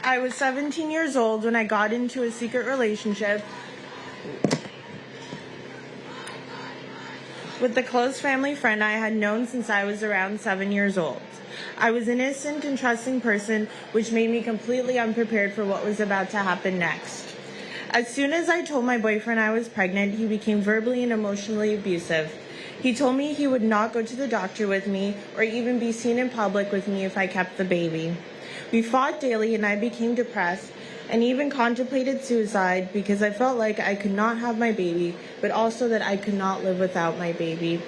I was 17 years old when I got into a secret relationship with a close family friend I had known since I was around 7 years old. I was an innocent and trusting person, which made me completely unprepared for what was about to happen next. As soon as I told my boyfriend I was pregnant, he became verbally and emotionally abusive. He told me he would not go to the doctor with me or even be seen in public with me if I kept the baby. We fought daily and I became depressed and even contemplated suicide because I felt like I could not have my baby, but also that I could not live without my baby.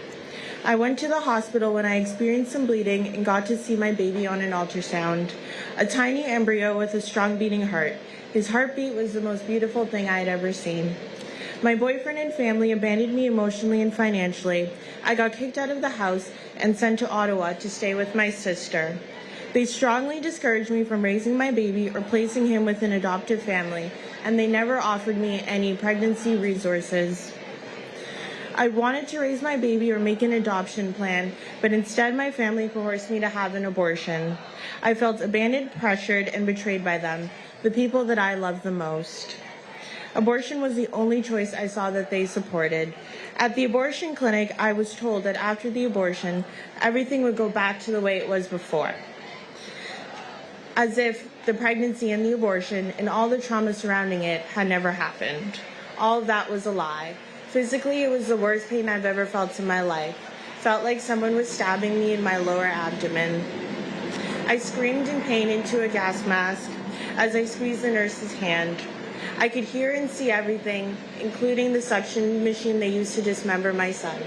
I went to the hospital when I experienced some bleeding and got to see my baby on an ultrasound, a tiny embryo with a strong beating heart. His heartbeat was the most beautiful thing I had ever seen. My boyfriend and family abandoned me emotionally and financially. I got kicked out of the house and sent to Ottawa to stay with my sister. They strongly discouraged me from raising my baby or placing him with an adoptive family, and they never offered me any pregnancy resources. I wanted to raise my baby or make an adoption plan, but instead my family coerced me to have an abortion. I felt abandoned, pressured, and betrayed by them, the people that I love the most. Abortion was the only choice I saw that they supported. At the abortion clinic, I was told that after the abortion, everything would go back to the way it was before, as if the pregnancy and the abortion and all the trauma surrounding it had never happened. All of that was a lie. Physically, it was the worst pain I've ever felt in my life. Felt like someone was stabbing me in my lower abdomen. I screamed in pain into a gas mask as I squeezed the nurse's hand. I could hear and see everything, including the suction machine they used to dismember my son.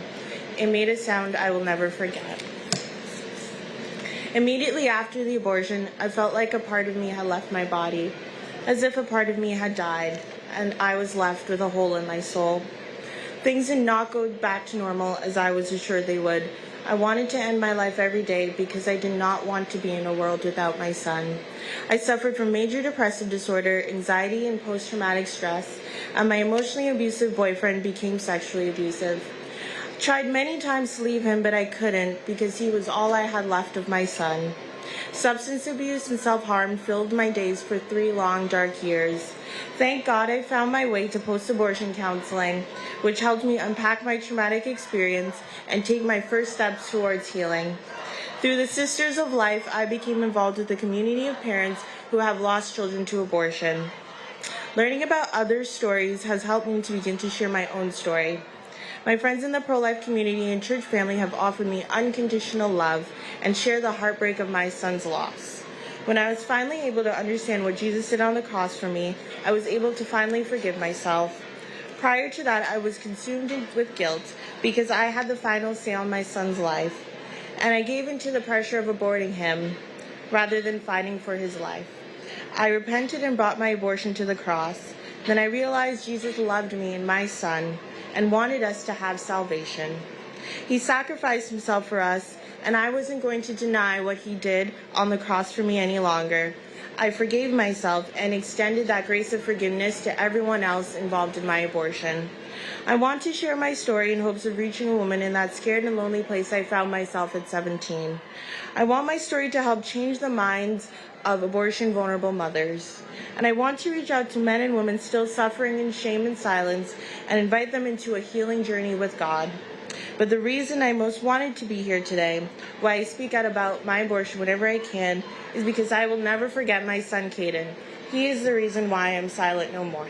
It made a sound I will never forget. Immediately after the abortion, I felt like a part of me had left my body, as if a part of me had died, and I was left with a hole in my soul. Things did not go back to normal as I was assured they would. I wanted to end my life every day because I did not want to be in a world without my son. I suffered from major depressive disorder, anxiety, and post-traumatic stress, and my emotionally abusive boyfriend became sexually abusive. Tried many times to leave him, but I couldn't because he was all I had left of my son. Substance abuse and self-harm filled my days for 3 long, dark years. Thank God I found my way to post-abortion counseling, which helped me unpack my traumatic experience and take my first steps towards healing. Through the Sisters of Life, I became involved with a community of parents who have lost children to abortion. Learning about others' stories has helped me to begin to share my own story. My friends in the pro-life community and church family have offered me unconditional love and share the heartbreak of my son's loss. When I was finally able to understand what Jesus did on the cross for me, I was able to finally forgive myself. Prior to that, I was consumed with guilt because I had the final say on my son's life, and I gave in to the pressure of aborting him rather than fighting for his life. I repented and brought my abortion to the cross. Then I realized Jesus loved me and my son and wanted us to have salvation. He sacrificed himself for us, and I wasn't going to deny what he did on the cross for me any longer. I forgave myself and extended that grace of forgiveness to everyone else involved in my abortion. I want to share my story in hopes of reaching a woman in that scared and lonely place I found myself at 17. I want my story to help change the minds of abortion vulnerable mothers. And I want to reach out to men and women still suffering in shame and silence and invite them into a healing journey with God. But the reason I most wanted to be here today, why I speak out about my abortion whenever I can, is because I will never forget my son, Caden. He is the reason why I'm silent no more.